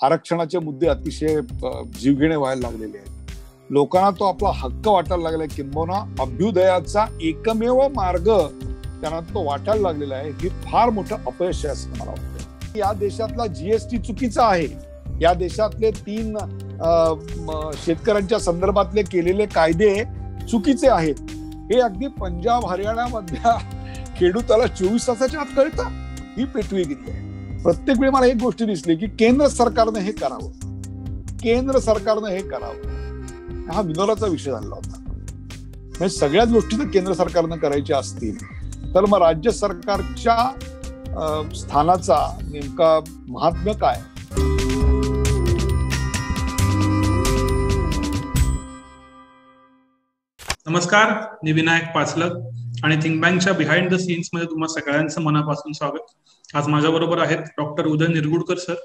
आरक्षणाचे मुद्दे अतिशय जीवघेणे व्हायला लागलेले आहेत. लोकांना तो आपला हक्क वाटायला लागलाय, किंबहुना अभ्युदयाचा एकमेव मार्ग त्यांना तो वाटायला लागलेला आहे. हे फार मोठं अपयश आहे असं मला वाटतं. या देशातला जीएसटी चुकीचा आहे. या देशातले 3 शेतकऱ्यांच्या संदर्भातले केलेले कायदे चुकीचे आहेत. हे अगदी पंजाब हरियाणामधल्या खेडूताला 24 तासाच्या आत कळतं. ही पेटवेगिरी आहे. प्रत्येक वेळी मला एक गोष्ट दिसली की केंद्र सरकारनं हे करावं, केंद्र सरकारनं हे करावं. हा विनोदाचा विषय झाला होता. म्हणजे सगळ्याच गोष्टी जर केंद्र सरकारनं करायच्या असतील तर मग राज्य सरकारच्या स्थानाचा नेमका महात्म्य काय? नमस्कार, मी विनायक पाचलक आणि थिंक बँकच्या बिहाइंड द सीन्स मध्ये तुम्हा सगळ्यांचं मनापासून स्वागत. आज माझ्याबरोबर आहेत डॉक्टर उदय निरगुडकर सर.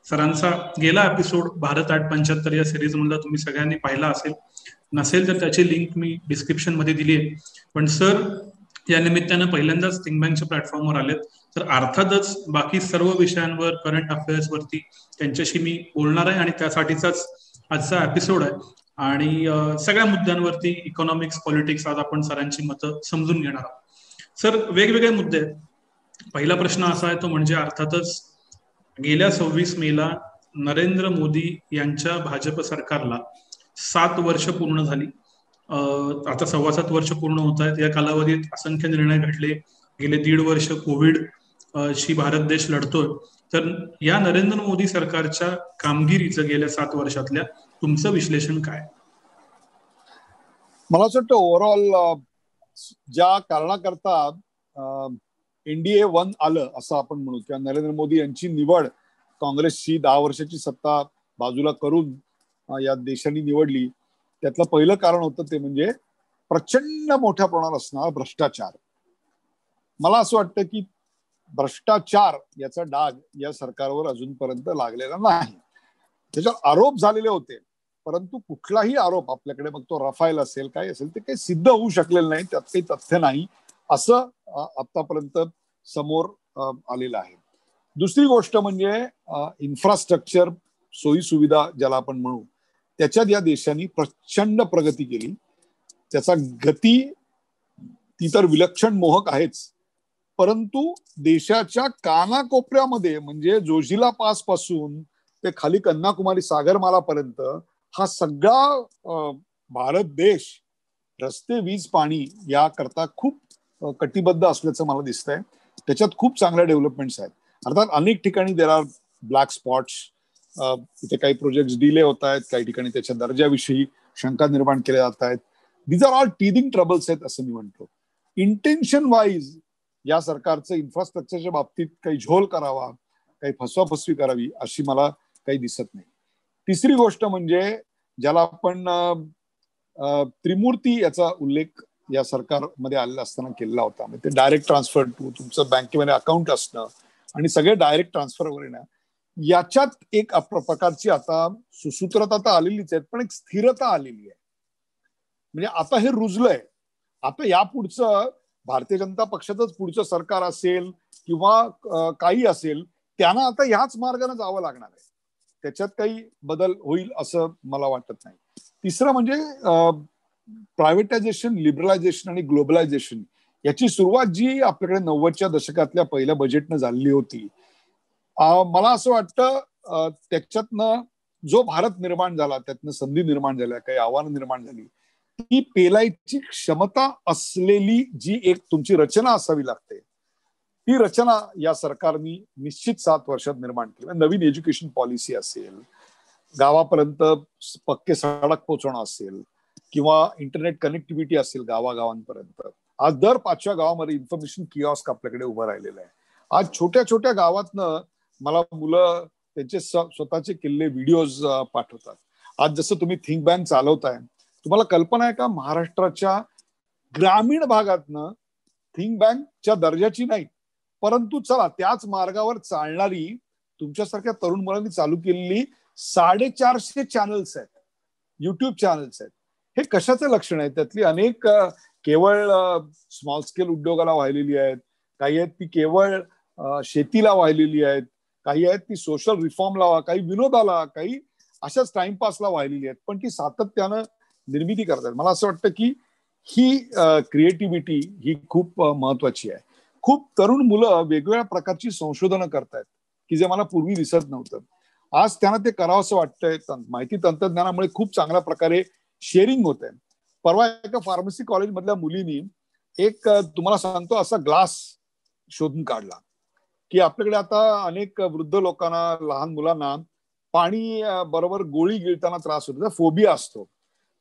सरांचा गेला एपिसोड भारत 875 या सिरीज मधला तुम्ही सगळ्यांनी पाहिला असेल. नसेल तर त्याची लिंक मी डिस्क्रिप्शन मध्ये दिली आहे. पण सर या निमित्तानं पहिल्यांदाच थिंक बँकच्या प्लॅटफॉर्मवर आलेत, तर अर्थातच बाकी सर्व विषयांवर, करंट अफेअर्स वरती त्यांच्याशी मी बोलणार आहे आणि त्यासाठीचाच आजचा एपिसोड आहे. आणि सगळ्या मुद्द्यांवरती इकॉनॉमिक्स, पॉलिटिक्स आज आपण सरांची मतं समजून घेणार आहोत. सर, वेगवेगळे मुद्दे आहेत. पहिला प्रश्न असा आहे तो म्हणजे अर्थातच गेल्या 26 मेला नरेंद्र मोदी यांच्या भाजप सरकारला 7 वर्ष पूर्ण झाली. आता 7.25 वर्ष पूर्ण होत आहेत. या कालावधीत असंख्य निर्णय घडले. गेले 1.5 वर्ष कोविड शी भारत देश लढतोय. तर या नरेंद्र मोदी सरकारच्या कामगिरीचं गेल्या 7 वर्षातल्या तुमचं विश्लेषण काय? मला असं वाटतं ओव्हरऑल ज्या कारणाकरता NDA 1 आलं असं आपण म्हणू, किंवा नरेंद्र मोदी यांची निवड काँग्रेसची 10 वर्षाची सत्ता बाजूला करून या देशाने निवडली, त्यातलं पहिलं कारण होतं ते म्हणजे प्रचंड मोठ्या प्रमाणात असणारा भ्रष्टाचार. मला असं वाटतं की भ्रष्टाचार याचा डाग या सरकारवर अजूनपर्यंत लागलेला नाही. त्याच्यावर आरोप झालेले होते, परंतु कुठलाही आरोप आपल्याकडे, मग तो रफाईल असेल काय असेल, ते काही सिद्ध होऊ शकलेलं नाही, त्यात काही तथ्य नाही असं आतापर्यंत समोर आलेलं आहे. दुसरी गोष्ट म्हणजे इन्फ्रास्ट्रक्चर, सोयी सुविधा ज्याला आपण म्हणू, त्याच्यात या देशाने प्रचंड प्रगती केली. त्याचा गती ती तर विलक्षण मोहक आहेच, परंतु देशाच्या कानाकोपऱ्यामध्ये म्हणजे जोजिला पास पासून ते खाली कन्याकुमारी सागरमालापर्यंत हा सगळा भारत देश रस्ते, वीज, पाणी याकरता खूप कटिबद्ध असल्याचं मला दिसतंय. त्याच्यात खूप चांगल्या डेव्हलपमेंट्स आहेत. अर्थात अनेक ठिकाणी देर आर ब्लॅक स्पॉट्स. तिथे काही प्रोजेक्ट डिले होत आहेत, काही ठिकाणी त्याच्या दर्जाविषयी शंका निर्माण केल्या जात आहेत. These are all teething troubles आहेत असं मी म्हणतो. इंटेन्शन वाईज या सरकारचं इन्फ्रास्ट्रक्चरच्या बाबतीत काही झोल करावा, काही फसवाफसवी करावी अशी मला काही दिसत नाही. तिसरी गोष्ट म्हणजे ज्याला आपण त्रिमूर्ती याचा उल्लेख या सरकारमध्ये आलेला असताना केलेला होता. म्हणजे ते डायरेक्ट ट्रान्सफर टू तुमचं बँकेमध्ये अकाउंट असणं आणि सगळे डायरेक्ट ट्रान्सफरवर येणं, याच्यात एक प्रकारची आता सुसूत्रता तर आलेलीच आहे, पण एक स्थिरता आलेली आहे. म्हणजे आता हे रुजलंय. आता यापुढचं भारतीय जनता पक्षाचंच पुढचं सरकार असेल किंवा काही असेल, त्यांना आता ह्याच मार्गाने जावं लागणार आहे. त्याच्यात काही बदल होईल असं मला वाटत नाही. तिसरं म्हणजे प्रायव्हेटायझेशन, लिबरलायझेशन आणि ग्लोबलायझेशन याची सुरुवात जी आपल्याकडे 90च्या दशकातल्या पहिल्या बजेटनं झालेली होती, मला असं वाटतं त्याच्यातनं जो भारत निर्माण झाला, त्यातनं संधी निर्माण झाल्या, काही आव्हानं निर्माण झाली, ती पेलायची क्षमता असलेली जी एक तुमची रचना असावी लागते, ती रचना या सरकारने निश्चित 7 वर्षात निर्माण केली. नवीन एज्युकेशन पॉलिसी असेल, गावापर्यंत पक्के सडक पोहोचवणं असेल, किंवा इंटरनेट कनेक्टिव्हिटी असेल गावागावांपर्यंत. आज दर 5व्या गावामध्ये इन्फॉर्मेशन किऑस्क आपल्याकडे उभं राहिलेलं आहे. आज छोट्या छोट्या गावातनं मला मुलं त्यांचे स्वतःचे केलेले व्हिडिओज पाठवतात. आज जसं तुम्ही थिंक बँक चालवताय, तुम्हाला कल्पना आहे का महाराष्ट्राच्या ग्रामीण भागातनं थिंक बँकच्या दर्जाची नाही, परंतु चला त्याच मार्गावर चालणारी तुमच्यासारख्या तरुण मुलांनी चालू केलेली 450 चॅनल्स आहेत, युट्यूब चॅनल्स आहेत. हे कशाचं लक्षण आहे? त्यातली अनेक केवळ स्मॉल स्केल उद्योगाला वाहिलेली आहेत, काही आहेत ती केवळ शेतीला वाहिलेली आहेत, काही आहेत ती सोशल रिफॉर्मला, काही विनोदाला, काही अशाच टाइमपासला वाहिलेली आहेत, पण ती सातत्यानं निर्मिती करतात. मला असं वाटतं की ही क्रिएटिव्हिटी ही खूप महत्वाची आहे. खूप तरुण मुलं वेगवेगळ्या प्रकारची संशोधनं करतायत की जे मला पूर्वी दिसत नव्हतं. आज त्यांना ते करावं असं वाटतंय. माहिती तंत्रज्ञानामुळे खूप चांगल्या प्रकारे शेअरिंग होत आहे. परवा एका फार्मसी कॉलेज मधल्या मुलीनी एक तुम्हाला सांगतो असा ग्लास शोधून काढला की आपल्याकडे आता अनेक वृद्ध लोकांना, लहान मुलांना पाणी बरोबर गोळी गिळताना त्रास होतो, फोबिया असतो.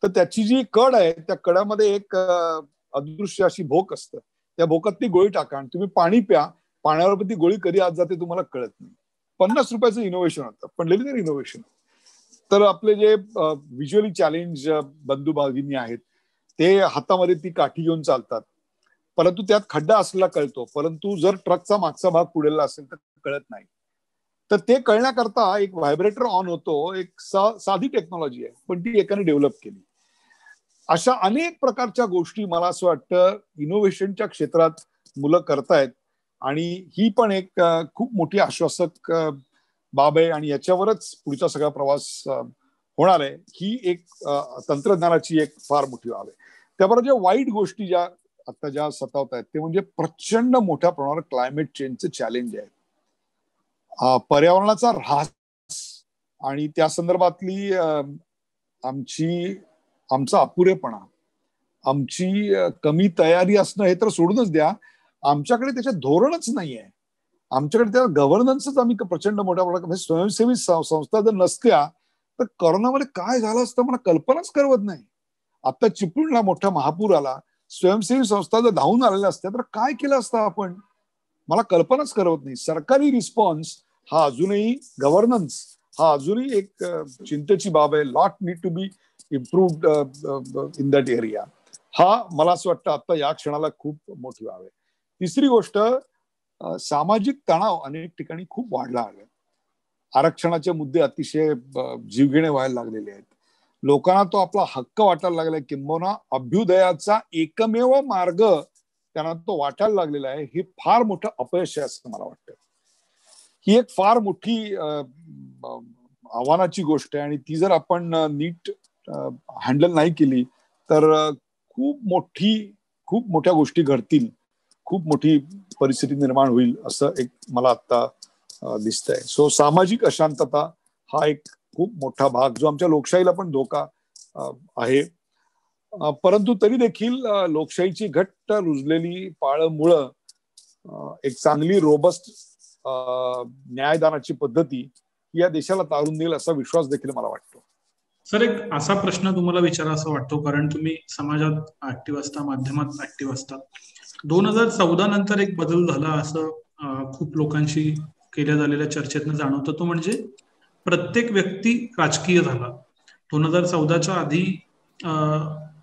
तर त्याची जी कड आहे त्या कडामध्ये एक अदृश्य अशी भोक असतं. त्या भोकात ती गोळी टाका आणि तुम्ही पाणी प्या. पाण्यावर ती गोळी कधी आत जाते तुम्हाला कळत नाही. 50 रुपयाचं इनोव्हेशन होतं, पण लिटरली इनोव्हेशन. तर आपले जे व्हिज्युअली चॅलेंज बंधू भगिनी आहेत ते हातामध्ये ती काठी घेऊन चालतात, परंतु त्यात खड्डा असलेला कळतो, परंतु जर ट्रकचा मागचा भाग पुढेला असेल तर कळत नाही. तर ते कळण्याकरता एक व्हायब्रेटर ऑन होतो. एक साधी टेक्नॉलॉजी आहे, पण ती एकाने डेव्हलप केली. अशा अनेक प्रकारच्या गोष्टी मला असं वाटतं इनोव्हेशनच्या क्षेत्रात मुलं करतायत आणि ही पण एक खूप मोठी आश्वासक बाब आहे आणि याच्यावरच पुढचा सगळा प्रवास होणार आहे. ही एक तंत्रज्ञानाची एक फार मोठी बाब आहे. त्याबरोबर ज्या वाईट गोष्टी ज्या आता ज्या सतावत आहेत ते म्हणजे प्रचंड मोठ्या प्रमाणावर क्लायमेट चेंजचे चॅलेंज आहे. पर्यावरणाचा ऱ्हास आणि त्या संदर्भातली आमचा अपुरेपणा, आमची कमी तयारी असणं हे तर सोडूनच द्या, आमच्याकडे त्याच्यात धोरणच नाहीये. आमच्याकडे त्या गव्हर्नन्सच आम्ही प्रचंड मोठ्या प्रमाणात, स्वयंसेवी संस्था जर नसत्या तर करोनामध्ये काय झालं असतं मला कल्पनाच करवत नाही. आता चिपळूणला मोठा महापूर आला, स्वयंसेवी संस्था जर धावून आलेल्या असत्या तर काय केलं असतं आपण, मला कल्पनाच करवत नाही. सरकारी रिस्पॉन्स हा अजूनही, गव्हर्नन्स हा अजूनही एक चिंतेची बाब आहे. Lot need to be improved in that area. हा मला असं वाटतं आता या क्षणाला खूप मोठी बाब आहे. तिसरी गोष्ट, सामाजिक तणाव अनेक ठिकाणी खूप वाढला आहे. आरक्षणाचे मुद्दे अतिशय जीवघेणे व्हायला लागलेले आहेत. लोकांना तो आपला हक्क वाटायला लागलाय, किंबहुना अभ्युदयाचा एकमेव मार्ग त्यांना तो वाटायला लागलेला आहे. हे फार मोठं अपयश आहे असं मला वाटतं. ही एक फार मोठी आव्हानाची गोष्ट आहे आणि ती जर आपण नीट हँडल नाही केली तर खूप मोठ्या गोष्टी घडतील, खूप मोठी परिस्थिती निर्माण होईल असं एक मला आता दिसतंय. सो सामाजिक अशांतता हा एक खूप मोठा भाग जो आमच्या लोकशाहीला पण धोका आहे. परंतु तरी देखील लोकशाहीची घट्ट रुजलेली पाळमुळं, एक चांगली रोबस्ट न्यायदानाची पद्धती या देशाला तारून देईल असा विश्वास देखील मला वाटतो. सर, एक असा प्रश्न तुम्हाला विचारा असं वाटतो, कारण तुम्ही समाजात ऍक्टिव्ह असता, माध्यमात ऍक्टिव्ह असता. 2014 नंतर एक बदल झाला असं खूप लोकांशी केल्या झालेल्या चर्चेतनं जाणवतं. तो म्हणजे प्रत्येक व्यक्ती राजकीय झाला. 2014च्या आधी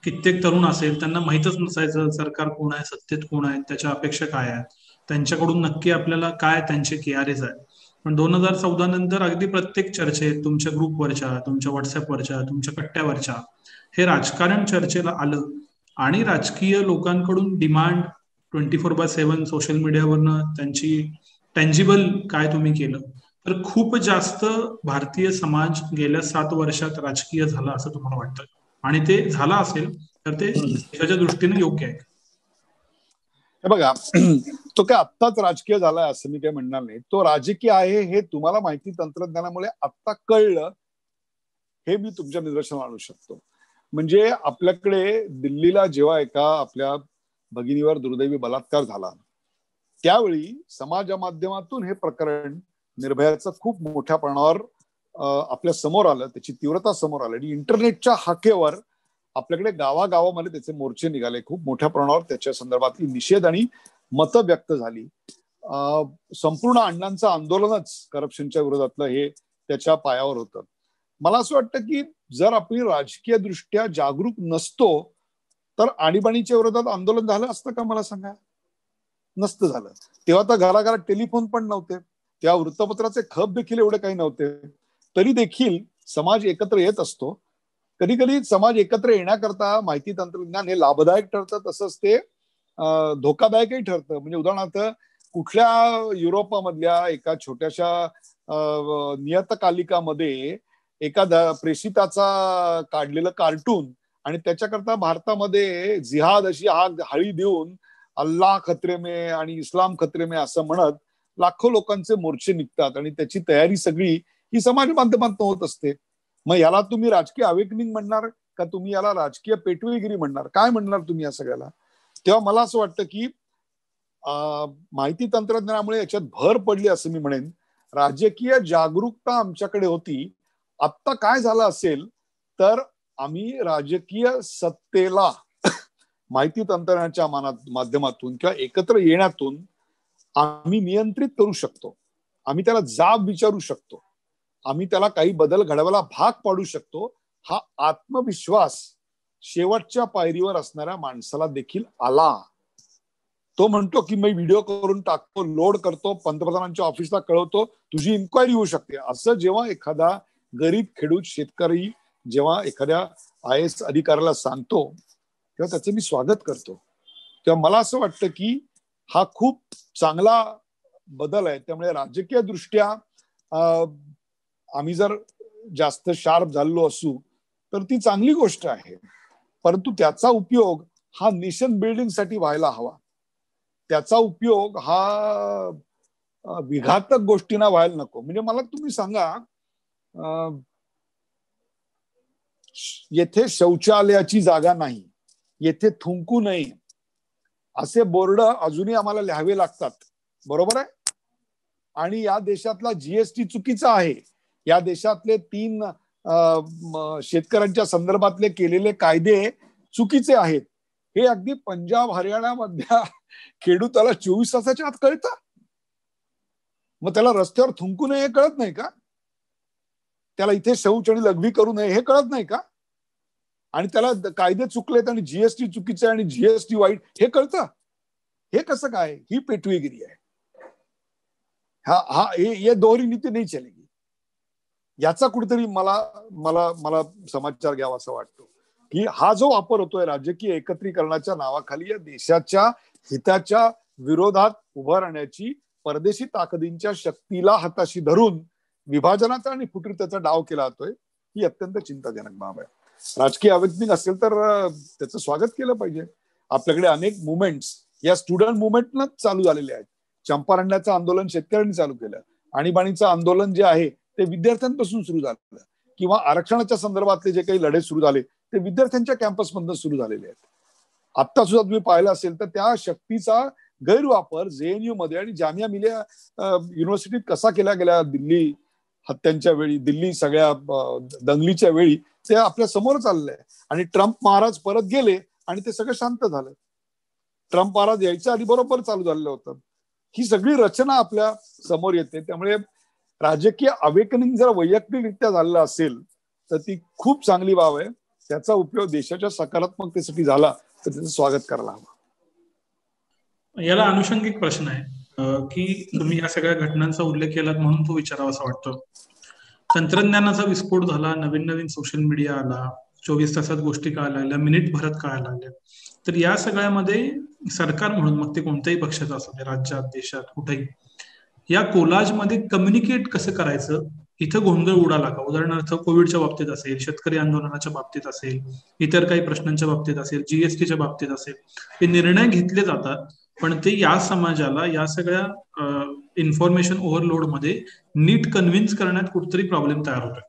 कित्येक तरुण असेल त्यांना माहीतच नसायचं सरकार कोण आहे, सत्तेत कोण आहे, त्याच्या अपेक्षा काय आहेत, त्यांच्याकडून नक्की आपल्याला काय त्यांचे KRAs आहेत. पण 2014 नंतर अगदी प्रत्येक चर्चेत, तुमच्या ग्रुपवरच्या, तुमच्या व्हॉट्सअपवरच्या, तुमच्या कट्ट्यावरच्या हे राजकारण चर्चेला आलं आणि राजकीय लोकांकडून डिमांड 24/7 सोशल मीडियावरनं त्यांची टँजिबल काय तुम्ही केलं. तर खूप जास्त भारतीय समाज गेल्या 7 वर्षात राजकीय झाला असं तुम्हाला वाटतं, आणि ते झाला असेल तर ते देशाच्या दृष्टीने योग्य आहे? हे बघा, तो काय आत्ताच राजकीय झालाय असं मी काही म्हणणार नाही. तो राजकीय आहे हे तुम्हाला माहिती तंत्रज्ञानामुळे आत्ता कळलं हे मी तुमच्या निदर्शनाला आणू शकतो. म्हणजे आपल्याकडे दिल्लीला जेव्हा एका आपल्या भगिनीवर दुर्दैवी बलात्कार झाला त्यावेळी समाज माध्यमातून हे प्रकरण निर्भयाचं खूप मोठ्या प्रमाणावर आपल्या समोर आलं, त्याची तीव्रता समोर आली आणि इंटरनेटच्या हाकेवर आपल्याकडे गावागावामध्ये त्याचे मोर्चे निघाले. खूप मोठ्या प्रमाणावर त्याच्या संदर्भातली निषेध आणि मतं व्यक्त झाली. संपूर्ण अण्णांचं आंदोलनच करप्शनच्या विरोधातलं हे त्याच्या पायावर होतं. मला असं वाटतं की जर आपण राजकीय दृष्ट्या जागरूक नसतो तर आणीबाणीच्या विरोधात आंदोलन झालं असतं का, मला सांगा? नसतं झालं. तेव्हा तर घराघरात टेलिफोन पण नव्हते, तेव्हा वृत्तपत्राचे खप देखील एवढे काही नव्हते. तरी देखील समाज एकत्र येत असतो. कधी कधी समाज एकत्र येण्याकरता माहिती तंत्रज्ञान हे लाभदायक ठरतं, तसंच ते धोकादायकही ठरतं. म्हणजे उदाहरणार्थ कुठल्या युरोपामधल्या एका छोट्याशा नियतकालिकामध्ये एका प्रेषिताचा काढलेलं कार्टून आणि त्याच्याकरता भारतामध्ये जिहाद अशी हाळी देऊन अल्लाह खतरे में आणि इस्लाम खतरे में असं म्हणत लाखो लोकांचे मोर्चे निघतात आणि त्याची तयारी सगळी ही समाज माध्यमातून होत असते. मग याला तुम्ही राजकीय अवेकनिंग म्हणणार का तुम्ही याला राजकीय पेटवेगिरी म्हणणार, काय म्हणणार तुम्ही या सगळ्याला? तेव्हा मला असं वाटतं की माहिती तंत्रज्ञानामुळे याच्यात भर पडली असं मी म्हणेन. राजकीय जागरूकता आमच्याकडे होती. आत्ता काय झालं असेल तर आम्ही राजकीय सत्तेला माहिती तंत्रज्ञानाच्या माध्यमातून किंवा एकत्र येण्यातून आम्ही नियंत्रित करू शकतो. आम्ही त्याला जाब विचारू शकतो. आम्ही त्याला काही बदल घडवायला भाग पाडू शकतो. हा आत्मविश्वास शेवटच्या पायरीवर असणाऱ्या माणसाला देखील आला. तो म्हणतो की मी व्हिडिओ करून टाकतो, लोड करतो, पंतप्रधानांच्या ऑफिसला कळवतो, तुझी इन्क्वायरी होऊ शकते. असं जेव्हा एखादा गरीब खेडूत शेतकरी जेव्हा एखाद्या IAS अधिकाऱ्याला सांगतो तेव्हा त्याचं मी स्वागत करतो. तेव्हा मला असं वाटतं की हा खूप चांगला बदल आहे. त्यामुळे राजकीय दृष्ट्या आम्ही जर जास्त शार्प झालेलो असू तर ती चांगली गोष्ट आहे, परंतु त्याचा उपयोग हा नेशन बिल्डिंग साठी व्हायला हवा. त्याचा उपयोग हा विघातक गोष्टींना व्हायला नको. म्हणजे मला तुम्ही सांगा, येथे शौचालयाची जागा नाही, येथे थुंकू नये असे बोर्ड अजूनही आम्हाला लिहावे लागतात, बरोबर आहे? आणि या देशातला GST चुकीचा आहे. या देशातले 3 शेतकऱ्यांच्या संदर्भातले केलेले कायदे चुकीचे आहेत. हे अगदी पंजाब हरियाणामधल्या खेडूताला 24 तासाच्या आत कळतं. मग त्याला रस्त्यावर थुंकू नये हे कळत नाही का? त्याला इथे शौच आणि लघवी करू नये हे कळत नाही का? आणि त्याला कायदे चुकलेत आणि GST चुकीचे आणि GST वाईट हे कळतं? हे कसं काय? ही पेटवेगिरी आहे. ये दोहरी नीती नाही चलेगी. याचा कुठेतरी मला समाचार घ्यावा असं वाटतो की हा जो वापर होतोय राजकीय एकत्रीकरणाच्या नावाखाली या देशाच्या हिताच्या विरोधात उभं राहण्याची परदेशी ताकदींच्या शक्तीला हाताशी धरून विभाजनाचा आणि फुटीरतेचा डाव केला जातोय, ही अत्यंत चिंताजनक बाब आहे. राजकीय अवेकनिंग असेल तर त्याचं स्वागत केलं पाहिजे. आपल्याकडे अनेक मुवमेंट्स या स्टुडंट मुवमेंटनच चालू झालेले आहेत. चंपारण्याचं आंदोलन शेतकऱ्यांनी चालू केलं, आणीबाणीचं आंदोलन जे आहे ते विद्यार्थ्यांपासून सुरू झालं, किंवा आरक्षणाच्या संदर्भातले जे काही लढे सुरू झाले ते विद्यार्थ्यांच्या कॅम्पसमधून सुरू झालेले आहेत. आता सुद्धा तुम्ही पाहिलं असेल तर त्या शक्तीचा गैरवापर JNU मध्ये आणि जामिया मिलिया युनिव्हर्सिटीत कसा केला गेला दिल्ली हत्यांच्या वेळी, दिल्ली सगळ्या दंगलीच्या वेळी, ते आपल्या समोर चाललंय. आणि ट्रम्प महाराज परत गेले आणि ते सगळं शांत झालं. ट्रम्प महाराज यायच्या आधी बरोबर चालू झालेलं होतं. ही सगळी रचना आपल्या समोर येते. त्यामुळे राजकीय अवेकनिंग जर वैयक्तिकरित्या झालेलं असेल तर ती खूप चांगली बाब आहे. त्याचा उपयोग देशाच्या सकारात्मकतेसाठी झाला तर त्याचं स्वागत करायला हवं. याला अनुषंगिक प्रश्न आहे की तुम्ही या सगळ्या घटनांचा उल्लेख केलात म्हणून तो विचारावा असं वाटतं. तंत्रज्ञानाचा विस्फोट झाला, नवीन नवीन सोशल मीडिया आला, 24 तासात गोष्टी कळायला लागल्या, मिनिट भरत कळायला लागल्या. तर या सगळ्यामध्ये सरकार म्हणून, मग ते कोणत्याही पक्षाचं असू दे, राज्यात देशात कुठेही, या कोलाजमध्ये कम्युनिकेट कसं करायचं इथं गोंधळ उडाला का? उदाहरणार्थ कोविडच्या बाबतीत असेल, शेतकरी आंदोलनाच्या बाबतीत असेल, इतर काही प्रश्नांच्या बाबतीत असेल, GSTच्या बाबतीत असेल, हे निर्णय घेतले जातात पण ते या समाजाला या सगळ्या इन्फॉर्मेशन ओव्हरलोड मध्ये नीट कन्व्हिन्स करण्यात कुठेतरी प्रॉब्लेम तयार होतोय.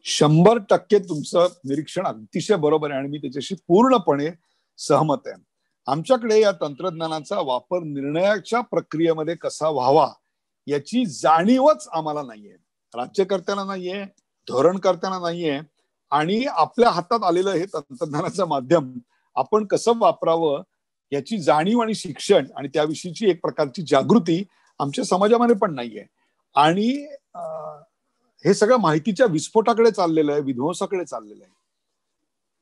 100% तुमचं निरीक्षण अतिशय बरोबर आहे आणि मी त्याच्याशी पूर्णपणे सहमत आहे. आमच्याकडे या तंत्रज्ञानाचा वापर निर्णयाच्या प्रक्रियेमध्ये कसा व्हावा याची जाणीवच आम्हाला नाहीये, राज्यकर्त्यांना नाहीये, धोरणकर्त्यांना नाहीये. आणि आपल्या हातात आलेलं हे तंत्रज्ञानाचं माध्यम आपण कसं वापरावं याची जाणीव आणि शिक्षण आणि त्याविषयीची एक प्रकारची जागृती आमच्या समाजामध्ये पण नाहीये. आणि हे सगळं माहितीच्या विस्फोटाकडे चाललेलं आहे, विध्वंसाकडे चाललेलं आहे.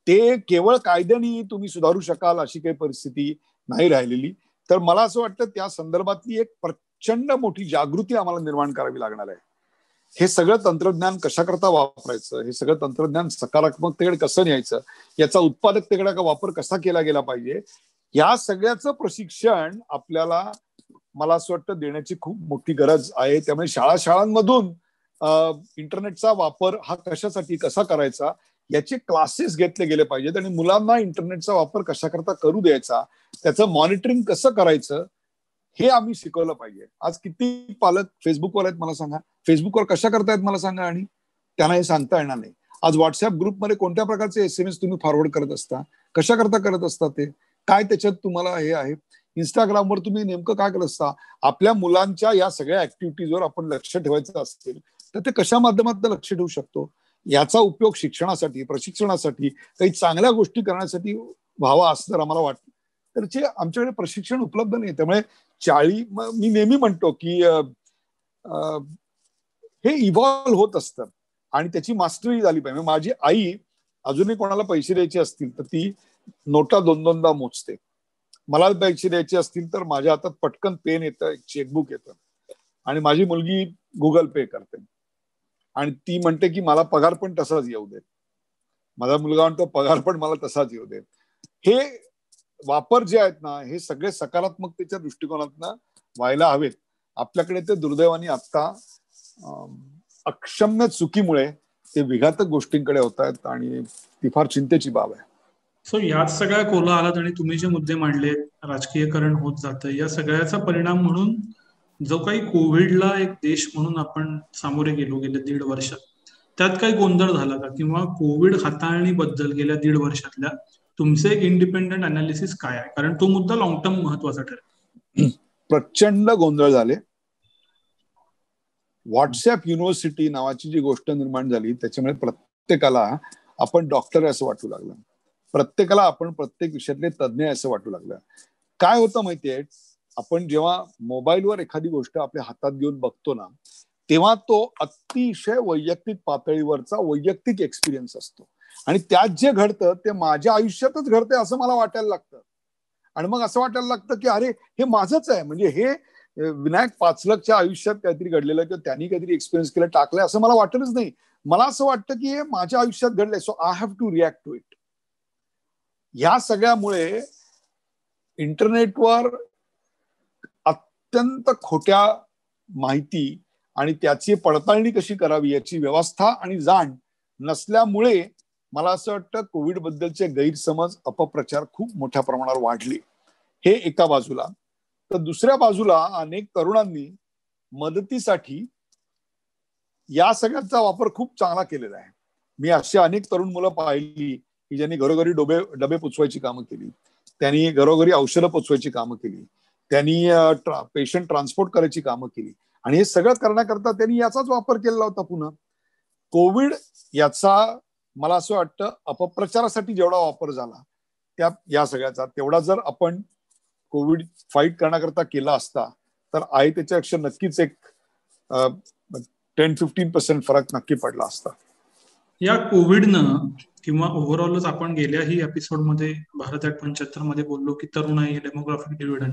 ते केवळ कायद्याने तुम्ही सुधारू शकाल अशी काही परिस्थिती नाही राहिलेली. तर मला असं वाटतं त्या संदर्भातली एक प्रचंड मोठी जागृती आम्हाला निर्माण करावी लागणार आहे. हे सगळं तंत्रज्ञान कशाकरता वापरायचं, हे सगळं तंत्रज्ञान सकारात्मकतेकडे कसं न्यायचं, याचा उत्पादकतेकडे वापर कसा केला गेला पाहिजे, या सगळ्याचं प्रशिक्षण आपल्याला मला असं वाटतं देण्याची खूप मोठी गरज आहे. त्यामुळे शाळांमधून इंटरनेटचा वापर हा कशासाठी कसा करायचा याचे क्लासेस घेतले गेले पाहिजेत आणि मुलांना इंटरनेटचा वापर कशा करता करू द्यायचा, त्याचं मॉनिटरिंग कसं करायचं हे आम्ही शिकवलं पाहिजे. आज किती पालक फेसबुकवर आहेत मला सांगा, फेसबुकवर कशा करतायत मला सांगा, आणि त्यांना हे सांगता येणार नाही. आज व्हॉट्सअप ग्रुपमध्ये कोणत्या प्रकारचे SMS तुम्ही फॉरवर्ड करत असता, कशा करता करत असता, ते काय त्याच्यात तुम्हाला हे आहे. इंस्टाग्रामवर तुम्ही नेमकं काय करत असता. आपल्या मुलांच्या या सगळ्या ऍक्टिव्हिटीजवर आपण लक्ष ठेवायचं असेल तर ते कशा माध्यमातून लक्ष ठेवू शकतो. याचा उपयोग शिक्षणासाठी, प्रशिक्षणासाठी, काही चांगल्या गोष्टी करण्यासाठी व्हावा असं जर आम्हाला वाटतं तर आमच्याकडे प्रशिक्षण उपलब्ध नाही. त्यामुळे मी नेहमी म्हणतो की हे इव्हॉल्व्ह होत असतं आणि त्याची मास्टरी झाली पाहिजे. माझी आई अजूनही कोणाला पैसे द्यायचे असतील तर ती नोटा 2-2दा मोजते. मला पैसे द्यायचे असतील तर माझ्या हातात पटकन पेन येतं, एक चेकबुक येतं आणि माझी मुलगी गुगल पे करते आणि ती म्हणते की मला पगार पण तसाच येऊ दे. माझा मुलगा म्हणतो पगार पण मला तसाच येऊ दे. हे वापर जे आहेत ना हे सगळे सकारात्मकतेच्या दृष्टिकोनातनं व्हायला हवेत. आपल्याकडे ते दुर्दैवाने आता अक्षम्य चुकीमुळे ते विघातक गोष्टींकडे होत आहेत आणि ती फार चिंतेची बाब आहे. सो याच सगळ्या कोला आलात आणि तुम्ही जे मुद्दे मांडले, राजकीयकरण होत जातं, या सगळ्याचा परिणाम म्हणून जो काही कोविडला एक देश म्हणून आपण सामोरे गेले 1.5 वर्ष, त्यात काही गोंधळ झाला का, किंवा कोविड हाताळणीबद्दल गेल्या 1.5 वर्षातल्या तुमचे एक इंडिपेंडंट अनालिसिस काय आहे, कारण तो मुद्दा लॉंग टर्म महत्वाचा ठरेल. प्रचंड गोंधळ झाले. व्हॉट्सअप युनिव्हर्सिटी नावाची जी गोष्ट निर्माण झाली त्याच्यामुळे प्रत्येकाला आपण डॉक्टर असं वाटू लागलं, प्रत्येकाला आपण प्रत्येक विषयातले तज्ज्ञ असं वाटू लागलं. काय होतं माहितीये, आपण जेव्हा मोबाईलवर एखादी गोष्ट आपल्या हातात घेऊन बघतो ना तेव्हा तो अतिशय वैयक्तिक पातळीवरचा वैयक्तिक एक्सपिरियन्स असतो आणि त्यात जे घडतं ते माझ्या आयुष्यातच घडतंय असं मला वाटायला लागतं. आणि मग असं वाटायला लागतं की अरे हे माझंच आहे, म्हणजे हे विनायक पाचलकच्या आयुष्यात काहीतरी घडलेलं किंवा त्यांनी काहीतरी एक्सपिरियन्स केलं टाकलंय असं मला वाटतच नाही. मला असं वाटतं की हे माझ्या आयुष्यात घडलंय, so I have to react to it. या सगळ्यामुळे इंटरनेटवर अत्यंत खोट्या माहिती आणि त्याची पडताळणी कशी करावी याची व्यवस्था आणि जाण नसल्यामुळे मला असं वाटतं कोविड बद्दलचे गैरसमज, अपप्रचार खूप मोठ्या प्रमाणावर वाढले. हे एका बाजूला. तर दुसऱ्या बाजूला अनेक तरुणांनी मदतीसाठी या सगळ्यांचा वापर खूप चांगला केलेला आहे. मी अशी अनेक तरुण मुलं पाहिली की ज्यांनी घरोघरी डबे पोचवायची कामं केली, त्यांनी घरोघरी औषधं पोचवायची कामं केली, त्यांनी पेशंट ट्रान्सपोर्ट करायची कामं केली आणि हे सगळं करण्याकरता त्यांनी याचाच वापर केलेला होता. पुन्हा कोविड याचा मला असं वाटतं अपप्रचारासाठी जेवढा वापर झाला त्या या सगळ्याचा तेवढा जर आपण कोविड फाईट करण्याकरता केला असता तर आहे त्याच्यापेक्षा नक्कीच एक 10-15% फरक नक्की पडला असता. या कोविडनं किंवा ओव्हरऑलच आपण गेल्याही एपिसोडमध्ये भारत 75 मध्ये बोललो की तरुणाई, डेमोग्राफिक डिव्हिडंड,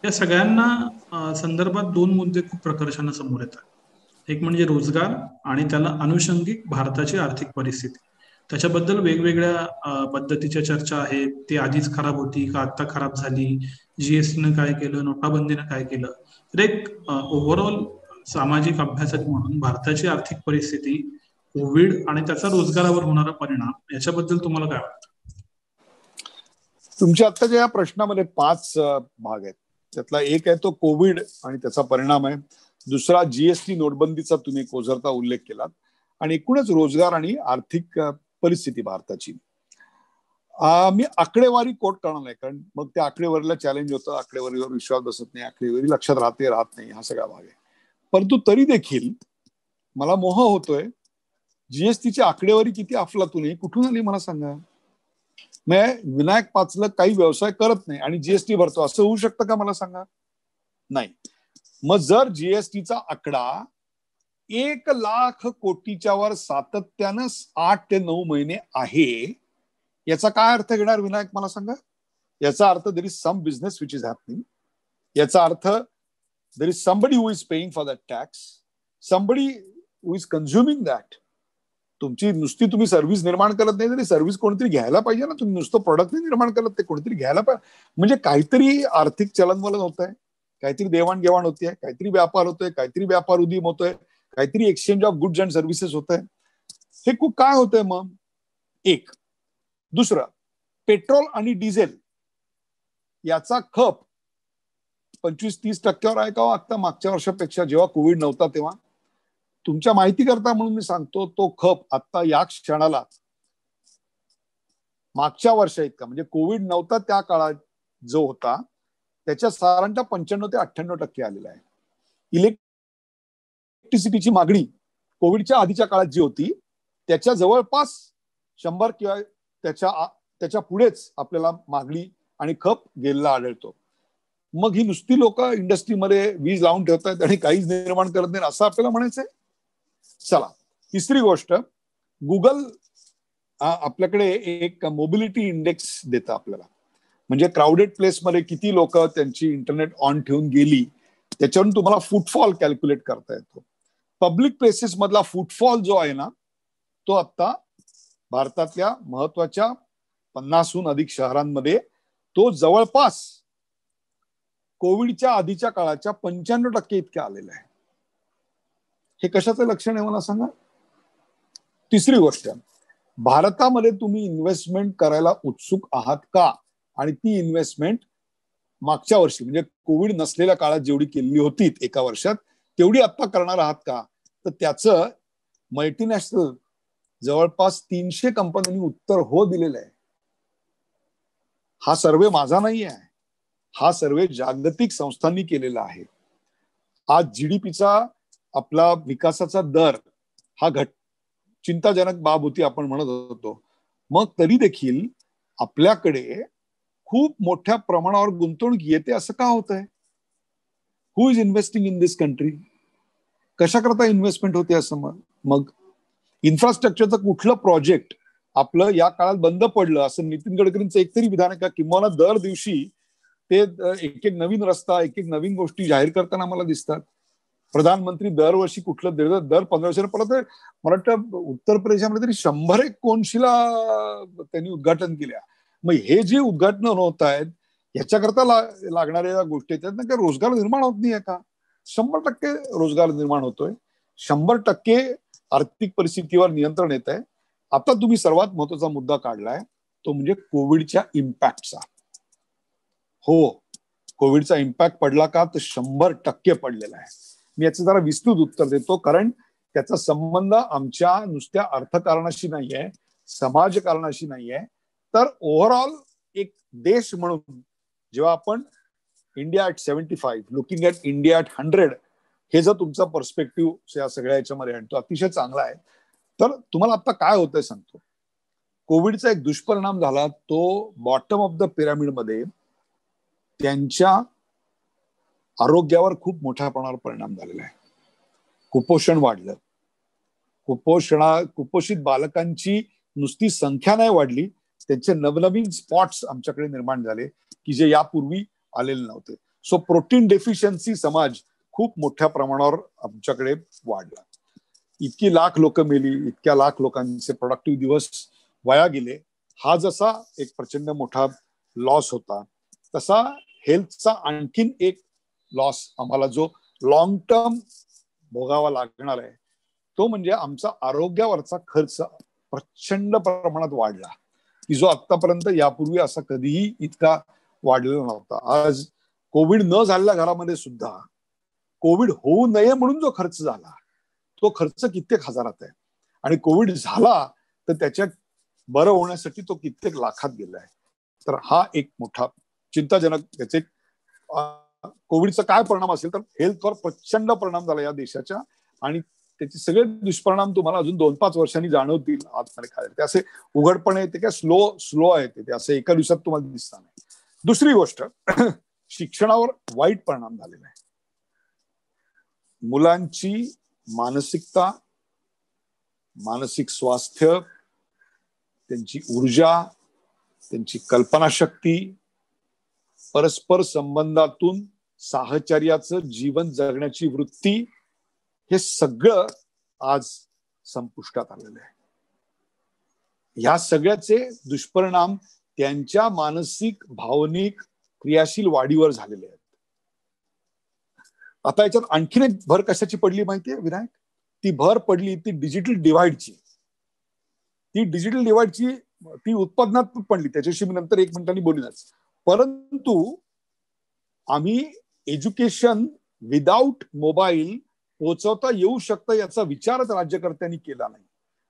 या सगळ्यांना संदर्भात 2 मुद्दे खूप प्रकर्षाने समोर येतात. एक म्हणजे रोजगार आणि त्याला अनुषंगिक भारताची आर्थिक परिस्थिती. त्याच्याबद्दल वेगवेगळ्या पद्धतीच्या चर्चा आहेत. ती आधीच खराब होती का आता खराब झाली, जीएसटीनं काय केलं, नोटाबंदीनं काय केलं. तर एक ओव्हरऑल सामाजिक अभ्यासक म्हणून भारताची आर्थिक परिस्थिती, कोविड आणि त्याचा रोजगारावर होणारा परिणाम, याच्याबद्दल तुम्हाला काय वाटतं? तुमच्या आत्ताच्या या प्रश्नामध्ये 5 भाग आहेत. त्यातला एक आहे तो कोविड आणि त्याचा परिणाम आहे. दुसरा जीएसटी नोटबंदीचा तुम्ही कोझरता उल्लेख केलात आणि एकूणच रोजगार आणि आर्थिक परिस्थिती भारताची. मी आकडेवारी कोट करणार नाही कारण मग त्या आकडेवारीला चॅलेंज होतं, आकडेवारीवर विश्वास बसत नाही, आकडेवारी लक्षात राहत नाही, हा सगळा भाग आहे. परंतु तरी देखील मला मोह होतोय, जीएसटीची आकडेवारी किती अफलातून आहे, कुठून आली मला सांगा. विनायक पाचलक काही व्यवसाय करत नाही आणि जीएसटी भरतो असं होऊ शकतं का मला सांगा? नाही. मग जर जीएसटीचा आकडा 1,00,000 कोटीच्या वर सातत्यानं 8 ते 9 महिने आहे, याचा काय अर्थ घेणार विनायक मला सांगा? याचा अर्थ there is some business which is happening. याचा अर्थ there is somebody who is paying for that tax, somebody who is consuming that. तुमची नुसती तुम्ही सर्व्हिस निर्माण करत नाही तरी सर्व्हिस कोणतरी घ्यायला पाहिजे ना. तुम्ही नुसतं प्रोडक्ट निर्माण करत, ते कोणतरी घ्यायला पाहिजे. म्हणजे काहीतरी आर्थिक चलनवलन होत आहे, काहीतरी देवाणघेवाण होतीये, काहीतरी व्यापार होतोय, काहीतरी व्यापार उदीम होतोय, काहीतरी exchange of goods and services होत आहे. हे खूप काय होतंय मग? एक. दुसरं, पेट्रोल आणि डिझेल याचा खप 25-30% आहे का आता मागच्या वर्षापेक्षा, जेव्हा कोविड नव्हता तेव्हा? तुमच्या माहिती करता म्हणून मी सांगतो, तो खप आता या क्षणाला मागच्या वर्षा इतका, म्हणजे कोविड नव्हता त्या काळात जो होता त्याच्या साधारणतः 95 ते 98% आलेला आहे. इलेक्ट्रिसिटीची मागणी कोविडच्या आधीच्या काळात जी होती त्याच्या जवळपास 100 किंवा त्याच्या पुढेच आपल्याला मागणी आणि खप गेलेला आढळतो. मग ही नुसती लोक इंडस्ट्रीमध्ये वीज लावून ठेवतात आणि काहीच निर्माण करत नाही असं आपल्याला म्हणायचंय? चला, तिसरी गोष्ट, गुगल आपल्याकडे एक मोबिलिटी इंडेक्स देतं आपल्याला, म्हणजे क्राऊडेड प्लेसमध्ये किती लोक त्यांची इंटरनेट ऑन ठेवून गेली त्याच्यावरून तुम्हाला फुटफॉल कॅल्क्युलेट करता येतो. पब्लिक प्लेसेस मधला फुटफॉल जो आहे ना, तो आता भारतातल्या महत्वाच्या 50हून अधिक शहरांमध्ये तो जवळपास कोविडच्या आधीच्या काळाच्या 95% इतक्या आलेला आहे. हे कशाचं लक्षण आहे मला सांगा? तिसरी गोष्ट, भारतामध्ये तुम्ही इन्व्हेस्टमेंट करायला उत्सुक आहात का? आणि ती इन्व्हेस्टमेंट मागच्या वर्षी म्हणजे कोविड नसलेल्या काळात जेवढी केली होती एका वर्षात तेवढी आता करणार आहात का? तर त्याचं मल्टीनॅशनल जवळपास 300 कंपन्यांनी उत्तर हो दिलेलं आहे. हा सर्वे माझा नाही आहे, हा सर्वे जागतिक संस्थांनी केलेला आहे. आज जीडीपीचा आपला विकासाचा दर हा चिंताजनक बाब होती आपण म्हणत होतो, मग तरी देखील आपल्याकडे खूप मोठ्या प्रमाणावर गुंतवणूक येते असं का होत आहे? Who is investing in this country? कशा करता इन्व्हेस्टमेंट होते असं? मग इन्फ्रास्ट्रक्चरचं कुठलं प्रोजेक्ट आपलं या काळात बंद पडलं असं नितीन गडकरींचं एकतरी विधान आहे का? किंवा दर दिवशी ते एक एक नवीन रस्ता, एक एक नवीन गोष्टी जाहीर करताना मला दिसतात. प्रधानमंत्री दरवर्षी कुठलं दर 15 वर्षांनी परत, मला वाटतं उत्तर प्रदेशामध्ये तरी 100 कोनशिला त्यांनी उद्घाटन केल्या. मग हे जे उद्घाटन होत आहेत ह्याच्याकरता लागणाऱ्या गोष्टी आहेत ना, रोजगार निर्माण होत नाहीये का? 100% रोजगार निर्माण होतोय, 100% आर्थिक परिस्थितीवर नियंत्रण येत आहे. आता तुम्ही सर्वात महत्वाचा मुद्दा काढलाय तो म्हणजे कोविडच्या इम्पॅक्टचा. हो, कोविडचा इम्पॅक्ट पडला का? तर 100% पडलेला आहे. मी याचं जरा विस्तृत उत्तर देतो, कारण त्याचा संबंध आमच्या नुसत्या अर्थकारणाशी नाहीये, समाजकारणाशी नाहीये, तर ओव्हरऑल एक देश म्हणून जेव्हा आपण India at 75 looking at India at 100 हे जर तुमचा पर्स्पेक्टिव्ह या सगळ्या याच्यामध्ये आणतो, अतिशय चांगला आहे. तर तुम्हाला आता काय होतंय सांगतो. कोविडचा एक दुष्परिणाम झाला तो बॉटम ऑफ द पिरामिडमध्ये त्यांच्या आरोग्यावर खूप मोठ्या प्रमाणावर परिणाम झालेला आहे. कुपोषण वाढलं, कुपोषित बालकांची नुसती संख्या नाही वाढली, त्यांचे नवनवीन स्पॉट्स आमच्याकडे निर्माण झाले की जे यापूर्वी आलेले नव्हते. सो प्रोटीन डेफिशियन्सी समाज खूप मोठ्या प्रमाणावर आमच्याकडे वाढला. इतकी लाख लोक मेली, इतक्या लाख लोकांचे प्रोडक्टिव्ह दिवस वाया गेले. हा जसा एक प्रचंड मोठा लॉस होता, तसा हेल्थचा आणखीन एक लॉस आम्हाला जो लॉंग टर्म भोगावा लागणार आहे तो म्हणजे आमचा आरोग्यावरचा खर्च प्रचंड प्रमाणात वाढला की जो आतापर्यंत यापूर्वी असा कधीही इतका वाढलेला नव्हता. आज कोविड न झालेल्या घरामध्ये सुद्धा कोविड होऊ नये म्हणून जो खर्च झाला तो खर्च कित्येक हजारात आहे, आणि कोविड झाला तर त्याच्या बरं होण्यासाठी तो कित्येक लाखात गेलाय. तर हा एक मोठा चिंताजनक त्याचे कोविडचा काय परिणाम असेल तर हेल्थवर प्रचंड परिणाम झाला या देशाच्या, आणि त्याचे सगळे दुष्परिणाम तुम्हाला अजून 2-5 वर्षांनी जाणवतील आतमध्ये. काय ते असे उघडपणे ते काय स्लो आहे, ते असं एका दिवसात तुम्हाला दिसणार नाही. दुसरी गोष्ट, शिक्षणावर वाईट परिणाम झालेला आहे. मुलांची मानसिकता, मानसिक स्वास्थ्य, त्यांची ऊर्जा, त्यांची कल्पनाशक्ती, परस्पर संबंधातून साहचर्याचं जीवन जगण्याची वृत्ती, हे सगळं आज संपुष्टात आलेलं आहे. ह्या सगळ्याचे दुष्परिणाम त्यांच्या मानसिक भावनिक क्रियाशील वाढीवर झालेले आहेत. आता याच्यात आणखीन एक भर कशाची पडली माहितीये विनायक? ती भर पडली ती डिजिटल डिव्हाइडची. ती डिजिटल डिव्हाइडची ती उत्पादनात पडली, त्याच्याशी मी नंतर 1 मिनिटांनी बोलीनच. परंतु आम्ही एज्युकेशन विदाउट मोबाईल पोहोचवता येऊ शकतं याचा विचारच राज्यकर्त्यांनी केला नाही.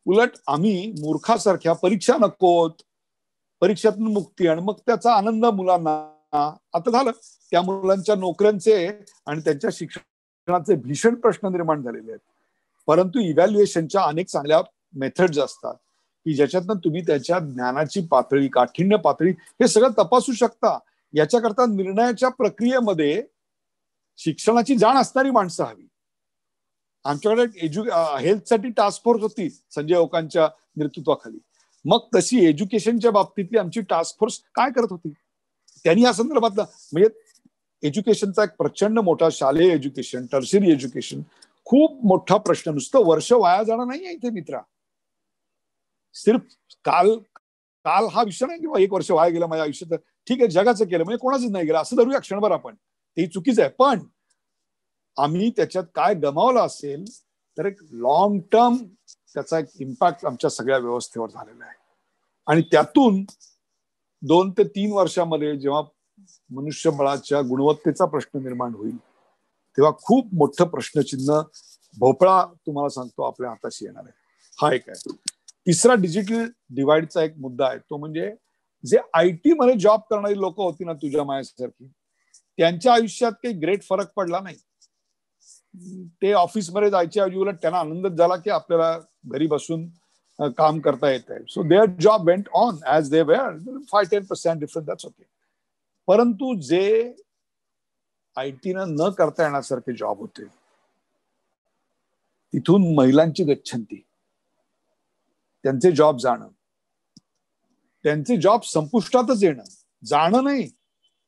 उलट आम्ही मूर्खासारख्या परीक्षा नकोत, परीक्षेतून मुक्ती, आणि मग त्याचा आनंद मुलांना. आता झालं, त्या मुलांच्या नोकऱ्यांचे आणि त्यांच्या शिक्षणाचे भीषण प्रश्न निर्माण झालेले आहेत. परंतु इव्हॅल्युएशनच्या अनेक चांगल्या मेथड्स असतात की ज्याच्यातनं तुम्ही त्याच्या ज्ञानाची पातळी, काठिण्य पातळी हे सगळं तपासू शकता. याच्याकरता निर्णयाच्या प्रक्रियेमध्ये शिक्षणाची जाण असणारी माणसं हवी. आमच्याकडे हेल्थसाठी टास्क फोर्स होती संजय ओकांच्या नेतृत्वाखाली. मग तशी एज्युकेशनच्या बाबतीतली आमची टास्क फोर्स काय करत होती? त्यांनी या संदर्भातला म्हणजे एज्युकेशनचा एक प्रचंड मोठा, शालेय एज्युकेशन, टर्शरी एज्युकेशन, खूप मोठा प्रश्न. नुसतं वर्ष वाया जाणं नाही आहे इथे मित्रा. सिर्फ काल हा विषय नाही किंवा 1 वर्ष वाया गेलं माझ्या आयुष्यात, ठीक आहे, जगाचं केलं म्हणजे कोणाचंच नाही गेलं असं धरूया क्षणभर आपण, ते चुकीचं आहे. पण आम्ही त्याच्यात काय गमावलं असेल तर एक लॉंग टर्म त्याचा एक इम्पॅक्ट आमच्या सगळ्या व्यवस्थेवर झालेला आहे. आणि त्यातून 2 ते 3 वर्षामध्ये जेव्हा मनुष्यबळाच्या गुणवत्तेचा प्रश्न निर्माण होईल तेव्हा खूप मोठं प्रश्नचिन्ह, भोपळा तुम्हाला सांगतो आपल्या हाताशी येणार आहे. हा एक आहे. तिसरा डिजिटल डिवाइडचा एक मुद्दा आहे, तो म्हणजे जे IT मध्ये जॉब करणारी लोक होती ना तुझ्या माझ्यासारखी, त्यांच्या आयुष्यात काही ग्रेट फरक पडला नाही. ते ऑफिसमध्ये जायच्या ऐवजी उलट त्यांना आनंदच झाला की आपल्याला घरी बसून काम करता येत आहे. So there job went on as they were, 5-10% difference, that's okay. परंतु जे IT न करता येण्यासारखे जॉब होते, तिथून महिलांची गच्छंती, त्यांचे जॉब जाणं, त्यांचे जॉब संपुष्टातच येणं, जाणं नाही,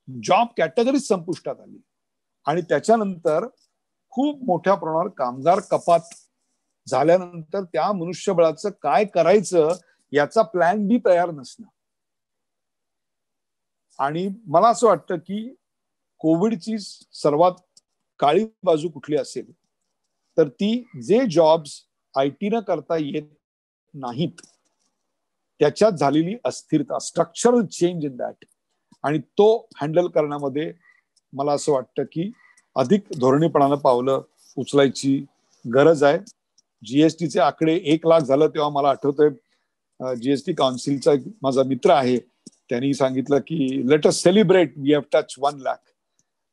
जॉब कॅटेगरी संपुष्टात आली. आणि त्याच्यानंतर खूप मोठ्या प्रमाणावर कामगार कपात झाल्यानंतर त्या मनुष्यबळाचं काय करायचं याचा प्लॅन बी तयार नसणं. आणि मला असं वाटतं की कोविडची सर्वात काळी बाजू कुठली असेल तर ती जे जॉब्स IT न करता येत नाहीत त्याच्यात झालेली अस्थिरता, स्ट्रक्चरल चेंज इन दॅट, आणि तो हँडल करण्यामध्ये मला असं वाटतं की अधिक धोरणीपणानं पावलं उचलायची गरज आहे. GSTचे आकडे 1 लाख झालं तेव्हा मला आठवतंय GST काउन्सिलचा एक माझा मित्र आहे, त्यांनी सांगितलं की let us celebrate, we have touch 1 lakh.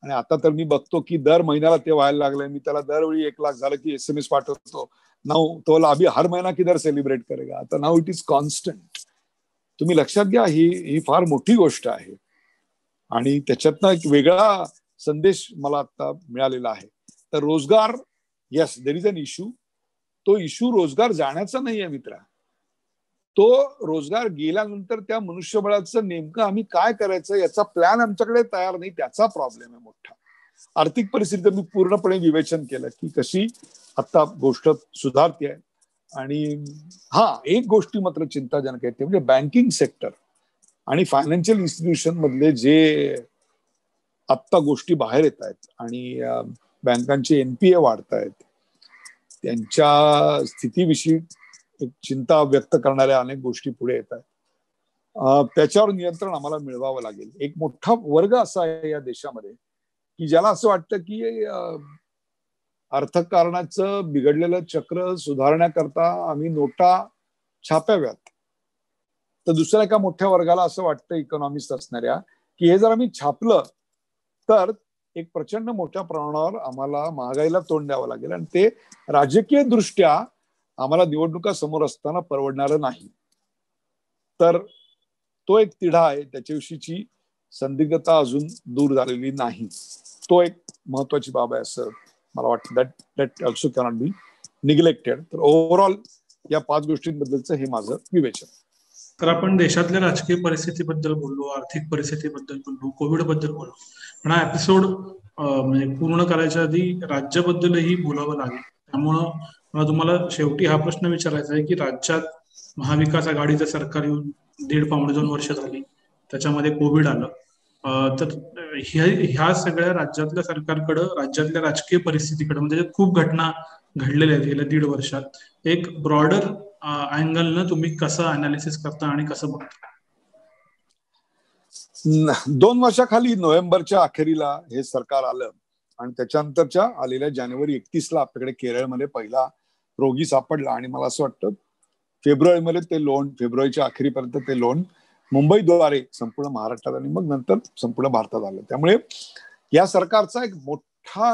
आणि आता तर मी बघतो की दर महिन्याला ते व्हायला लागलंय. मी त्याला दरवेळी 1 लाख झालं की SMS पाठवतो, नाउ तो अभी हर महिना किधर सेलिब्रेट करेगा. आता नाउ इट इज कॉन्स्टंट. तुम्ही लक्षात घ्या, ही फार मोठी गोष्ट आहे. आणि त्याच्यातनं एक वेगळा संदेश मला आता मिळालेला आहे. तर रोजगार, yes there is an issue. तो इश्यू रोजगार जाण्याचा नाही आहे मित्रा, तो रोजगार गेल्यानंतर त्या मनुष्यबळाचं नेमकं आम्ही काय करायचं याचा प्लॅन आमच्याकडे तयार नाही, त्याचा प्रॉब्लेम आहे मोठा. आर्थिक परिस्थिती मी पूर्णपणे विवेचन केलं की कशी आता गोष्ट सुधारते आहे. आणि एक गोष्टी मात्र चिंताजनक आहे, ते म्हणजे बँकिंग सेक्टर आणि फायनान्शियल इन्स्टिट्यूशन मधले जे आत्ता गोष्टी बाहेर येत आहेत आणि बँकांचे NPA वाढत आहेत, त्यांच्या स्थितीविषयी एक चिंता व्यक्त करणाऱ्या अनेक गोष्टी पुढे येत आहेत. त्याच्यावर नियंत्रण आम्हाला मिळवावं लागेल. एक मोठा वर्ग असा आहे या देशामध्ये की ज्याला असं वाटतं की अर्थकारणाचं बिघडलेलं चक्र सुधारण्याकरता आम्ही नोटा छापाव्यात. तर दुसऱ्या एका मोठ्या वर्गाला असं वाटतं, इकॉनॉमिस्ट असणाऱ्या, की हे जर आम्ही छापलं तर एक प्रचंड मोठ्या प्रमाणावर आम्हाला महागाईला तोंड द्यावं लागेल आणि ते राजकीय दृष्ट्या आम्हाला निवडणुका समोर असताना परवडणारं नाही. तर तो एक तिढा आहे, त्याच्याविषयीची संदिग्धता अजून दूर झालेली नाही. तो एक महत्वाची बाब आहे असं मला वाटतं. That also cannot be neglected. तर ओव्हरऑल या 5 गोष्टींबद्दलचं हे माझं विवेचन. तर आपण देशातल्या राजकीय परिस्थितीबद्दल बोललो, आर्थिक परिस्थितीबद्दल बोललो, कोविड बद्दल बोललो. पण हा एपिसोड म्हणजे पूर्ण करायच्या आधी राज्याबद्दलही बोलावं लागेल. त्यामुळं मला तुम्हाला शेवटी हा प्रश्न विचारायचा आहे की राज्यात महाविकास आघाडीचं सरकार येऊन 1.5-2 वर्ष झाली, त्याच्यामध्ये कोविड आलं. तर ह्या सगळ्या राज्यातल्या सरकारकडं, राज्यातल्या राजकीय परिस्थितीकडे, म्हणजे खूप घटना घडलेल्या आहेत गेल्या 1.5 वर्षात, एक ब्रॉडर अँगलनं तुम्ही कसं अनालिसिस करता आणि कसं बघता? 2 वर्षाखाली नोव्हेंबरच्या अखेरीला हे सरकार आलं आणि त्याच्यानंतरच्या आलेल्या जानेवारी 31ला आपल्याकडे केरळमध्ये पहिला रोगी सापडला. आणि मला असं वाटतं फेब्रुवारीमध्ये ते लोन, फेब्रुवारीच्या अखेरीपर्यंत ते लोन मुंबईद्वारे संपूर्ण महाराष्ट्रात आणि मग नंतर संपूर्ण भारतात आलं. त्यामुळे या सरकारचा एक मोठा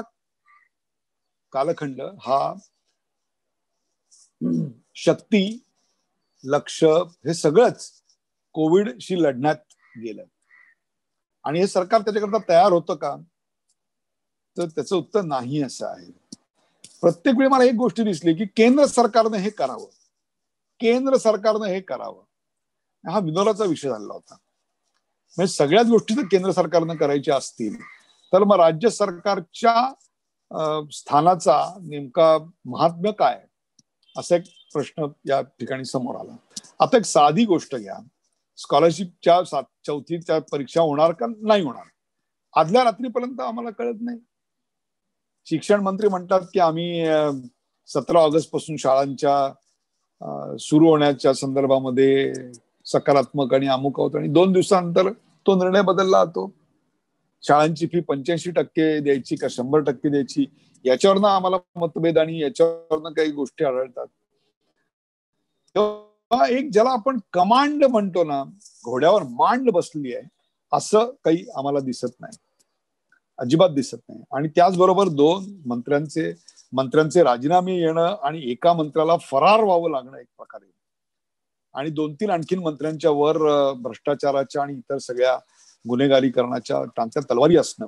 कालखंड हा शक्ती, लक्ष हे सगळंच कोविडशी लढण्यात गेलं. आणि हे सरकार त्याच्याकरता तयार होतं का? तर त्याचं उत्तर नाही असं आहे. प्रत्येक वेळी मला एक गोष्ट दिसली की केंद्र सरकारनं हे करावं, केंद्र सरकारनं हे करावं. हा विनोदाचा विषय झाला होता. म्हणजे सगळ्याच गोष्टी जर केंद्र सरकारनं करायच्या असतील तर मग राज्य सरकारच्या स्थानाचा नेमका महात्म्य काय, असा एक प्रश्न या ठिकाणी समोर आला. आता एक साधी गोष्ट घ्या, स्कॉलरशिपच्या 4थीच्या परीक्षा होणार का नाही होणार, आदल्या रात्रीपर्यंत आम्हाला कळत नाही. शिक्षण मंत्री म्हणतात की आम्ही 17 ऑगस्ट पासून शाळांच्या सुरू होण्याच्या संदर्भामध्ये सकारात्मक आणि अमुक आहोत, आणि 2 दिवसानंतर तो निर्णय बदलला जातो. शाळांची फी 85% द्यायची का 100% द्यायची, याच्यावरनं आम्हाला मतभेद आणि याच्यावरनं काही गोष्टी आढळतात. एक ज्याला आपण कमांड म्हणतो ना, घोड्यावर मांड बसली आहे, असं काही आम्हाला दिसत नाही, अजिबात दिसत नाही. आणि त्याचबरोबर 2 मंत्र्यांचे राजीनामे येणं आणि एका मंत्र्याला फरार व्हावं लागणं एक प्रकारे, आणि 2-3 आणखीन मंत्र्यांच्या वर भ्रष्टाचाराच्या आणि इतर सगळ्या गुन्हेगारीकरणाच्या टांगत्या तलवारी असणं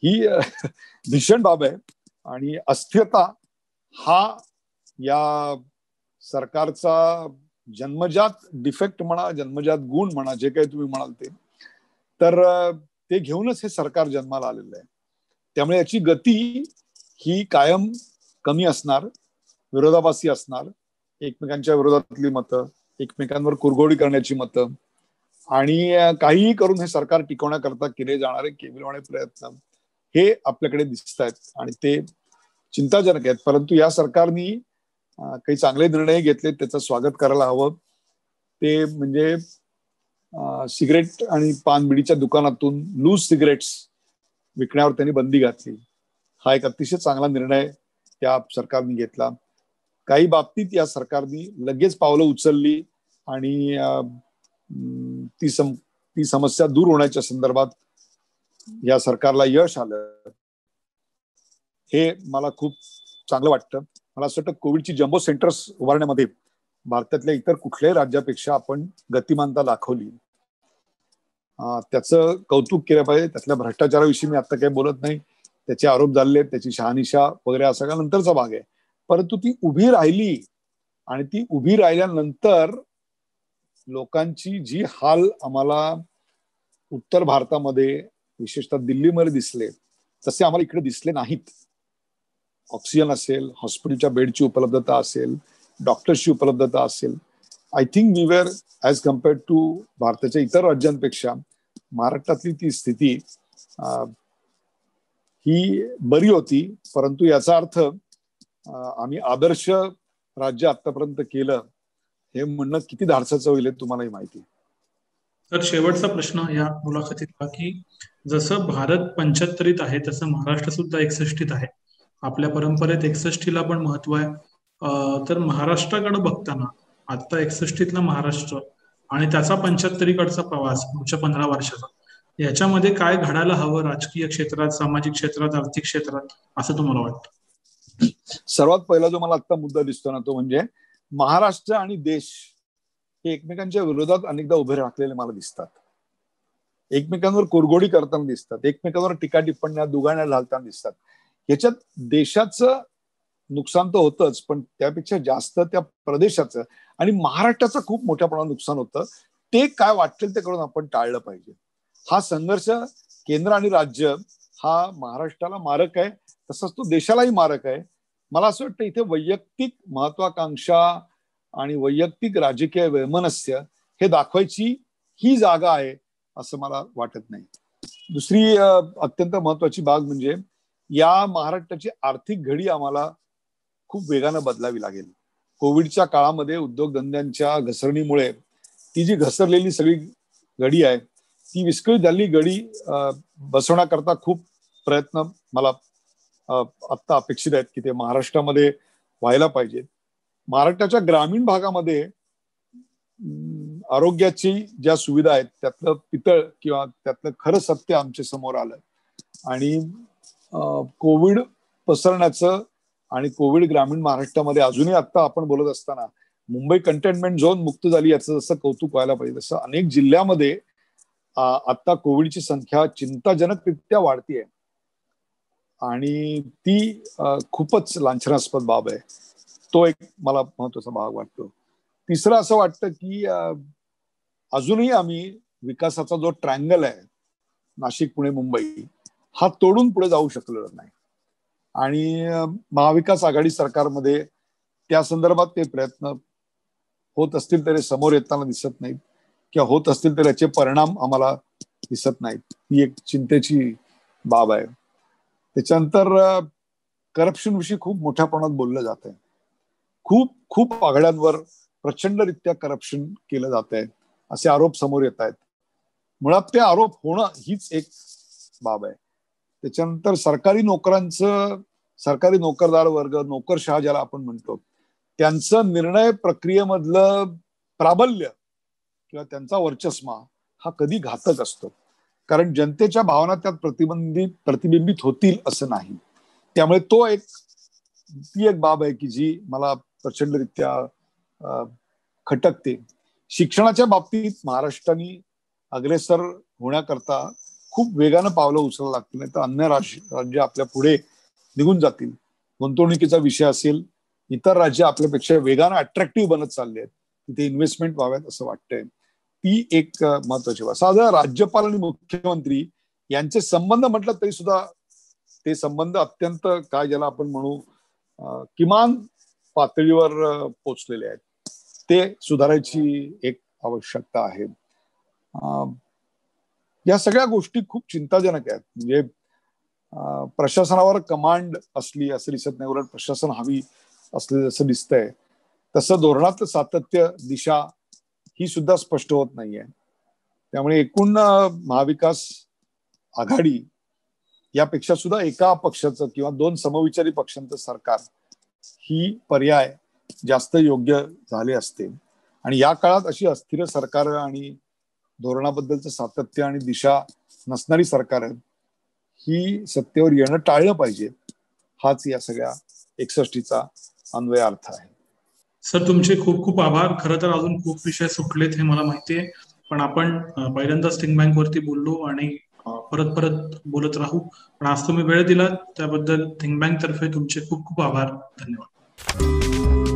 ही भीषण बाब आहे. आणि अस्थिरता हा या सरकारचा जन्मजात डिफेक्ट म्हणा, जन्मजात गुण म्हणा, जे काही तुम्ही म्हणाल ते, तर ते घेऊनच हे सरकार जन्माला आलेलं आहे. त्यामुळे याची गती ही कायम कमी असणार, विरोधाभासी असणार, एकमेकांच्या विरोधातली मतं, एकमेकांवर कुरघोडी करण्याची मतं, आणि काहीही करून हे सरकार टिकवण्याकरता केले जाणारे केविलवाणे प्रयत्न हे आपल्याकडे दिसत आहेत आणि ते चिंताजनक आहेत. परंतु या सरकारनी काही चांगले निर्णय घेतले, त्याचं स्वागत करायला हवं. ते म्हणजे सिगरेट आणि पानबिडीच्या दुकानातून लूज सिगरेट्स विकण्यावर त्यांनी बंदी घातली. हा एक अतिशय चांगला निर्णय त्या सरकारने घेतला. काही बाबतीत या सरकारने लगेच पावलं उचलली आणि ती समस्या दूर होण्याच्या संदर्भात या सरकारला यश आलं, हे मला खूप चांगलं वाटतं. मला असं वाटतं कोविडची जम्बो सेंटर्स उभारण्यामध्ये भारतातल्या इतर कुठल्याही राज्यापेक्षा आपण गतिमानता दाखवली. त्याचं कौतुक केलं पाहिजे. त्यातल्या भ्रष्टाचाराविषयी मी आता काही बोलत नाही, त्याचे आरोप झाले, त्याची शहानिशा वगैरे हा सगळा नंतरचा भाग आहे. परंतु ती उभी राहिली आणि ती उभी राहिल्यानंतर लोकांची जी हाल आम्हाला उत्तर भारतामध्ये विशेषतः दिल्लीमध्ये दिसले तसे आम्हाला इकडे दिसले नाहीत. ऑक्सिजन असेल, हॉस्पिटलच्या बेडची उपलब्धता असेल, डॉक्टर्सची उपलब्धता असेल, I think we were as compared to भारताच्या इतर राज्यांपेक्षा महाराष्ट्रातली ती स्थिती ही बरी होती. परंतु याचा अर्थ आम्ही आदर्श राज्य आतापर्यंत केलं हे म्हणणं किती धाडसाचं होईल तुम्हालाही माहिती. तर शेवटचा प्रश्न या मुलाखतीतला की जसं भारत 75th आहे तसं महाराष्ट्र सुद्धा 61th आहे. आपल्या परंपरेत 61ला पण महत्व आहे. तर महाराष्ट्राकडे बघताना आता 61ला महाराष्ट्र आणि त्याचा 75कडचा प्रवास पुढच्या 15 वर्षाचा, याच्यामध्ये काय घडायला हवं राजकीय क्षेत्रात, सामाजिक क्षेत्रात, आर्थिक क्षेत्रात, असं तुम्हाला वाटतं? सर्वात पहिला जो मला आता मुद्दा दिसतो ना तो म्हणजे महाराष्ट्र आणि देश हे एकमेकांच्या विरोधात अनेकदा उभे राखलेले मला दिसतात. एकमेकांवर कुरघोडी करताना दिसतात, एकमेकांवर टीका टिप्पण्या दुगाण्या घालताना दिसतात. याच्यात देशाचं नुकसान तर होतच, पण त्यापेक्षा जास्त त्या प्रदेशाचं आणि महाराष्ट्राचं खूप मोठ्या प्रमाणात नुकसान होतं. ते काय वाटेल ते करून आपण टाळलं पाहिजे. हा संघर्ष केंद्र आणि राज्य हा महाराष्ट्राला मारक आहे, तसंच तो देशालाही मारक आहे. मला असं वाटतं इथे वैयक्तिक महत्वाकांक्षा आणि वैयक्तिक राजकीय वैमनस्य हे दाखवायची ही जागा आहे असं मला वाटत नाही. दुसरी अत्यंत महत्वाची बाब म्हणजे या महाराष्ट्राची आर्थिक घडी आम्हाला खूप वेगानं बदलावी लागेल. कोविडच्या काळामध्ये उद्योगधंद्यांच्या घसरणीमुळे ती जी घसरलेली सगळी घडी आहे ती विस्कळीत झालेली घडी बसवण्याकरता खूप प्रयत्न मला आत्ता अपेक्षित आहेत की ते महाराष्ट्रामध्ये व्हायला पाहिजेत. महाराष्ट्राच्या ग्रामीण भागामध्ये आरोग्याची ज्या सुविधा आहेत त्यातलं पितळ किंवा त्यातलं खरं सत्य आमच्या समोर आलं आणि कोविड पसरण्याचं आणि कोविड ग्रामीण महाराष्ट्रामध्ये अजूनही आता आपण बोलत असताना मुंबई कंटेनमेंट झोन मुक्त झाली याचं जसं कौतुक व्हायला पाहिजे तसं अनेक जिल्ह्यामध्ये आता कोविडची संख्या चिंताजनकरित्या वाढतीये आणि ती खूपच लांछनास्पद बाब आहे. तो एक मला महत्वाचा भाग वाटतो. तिसरं असं वाटतं की अजूनही आम्ही विकासाचा जो ट्रँगल आहे नाशिक पुणे मुंबई हा तोडून पुढे जाऊ शकलो नाही आणि महाविकास आघाडी सरकारमध्ये त्या संदर्भात ते प्रयत्न होत असतील तरी समोर येताना दिसत नाहीत किंवा होत असतील तर याचे परिणाम आम्हाला दिसत नाहीत. ही एक चिंतेची बाब आहे. त्याच्यानंतर करप्शन विषयी खूप मोठ्या प्रमाणात बोललं जात आहे. खूप खूप आघाड्यांवर प्रचंडरित्या करप्शन केलं जात आहे असे आरोप समोर येत आहेत. मुळात ते आरोप होणं हीच एक बाब आहे. त्याच्यानंतर सरकारी नोकरदार वर्ग नोकरशहा ज्याला आपण म्हणतो त्यांचं निर्णय प्रक्रियेमधलं प्राबल्य किंवा त्यांचा वर्चस्मा हा कधी घातक असतो कारण जनतेच्या भावना त्यात प्रतिबिंबित होतील असं नाही. त्यामुळे ती एक बाब आहे की जी मला प्रचंडरित्या खटकते. शिक्षणाच्या बाबतीत महाराष्ट्राने अग्रेसर होण्याकरता खूप वेगानं पावलं उचलायला लागतील नाही तर अन्य राज्य आपल्या पुढे निघून जातील. गुंतवणुकीचा विषय असेल इतर राज्य आपल्यापेक्षा वेगानं अट्रॅक्टिव्ह बनत चालले आहेत तिथे इन्व्हेस्टमेंट व्हाव्यात असं वाटतंय. ती एक महत्वाची बाब. साधा राज्यपाल आणि मुख्यमंत्री यांचे संबंध म्हटलं तरी सुद्धा ते संबंध अत्यंत काय ज्याला आपण म्हणू किमान पातळीवर पोचलेले आहेत. ते सुधारायची एक आवश्यकता आहे. या सगळ्या गोष्टी खूप चिंताजनक आहेत. म्हणजे प्रशासनावर कमांड असली असं दिसत नाही उलट प्रशासन हवी असले जसं दिसतंय तसं धोरणातलं सातत्य दिशा ही सुद्धा स्पष्ट होत नाहीये. त्यामुळे एकूण महाविकास आघाडी यापेक्षा सुद्धा एका पक्षाचं किंवा दोन समविचारी पक्षांचं सरकार ही पर्याय जास्त योग्य झाले असते आणि या काळात अशी अस्थिर सरकार आणि धोरणाबद्दलचं सातत्य आणि दिशा नसणारी सरकार ही सत्तेवर येणं टाळलं पाहिजे. हाच या सगळ्या 61चा अन्वय अर्थ आहे. सर तुमचे खूप खूप आभार. खरं तर अजून खूप विषय सुटलेत हे मला माहितीये पण आपण पहिल्यांदाच थिंक बँक वरती बोललो आणि परत परत बोलत राहू पण आज तुम्ही वेळ दिलात त्याबद्दल थिंक बँक तर्फे तुमचे खूप खूप आभार. धन्यवाद.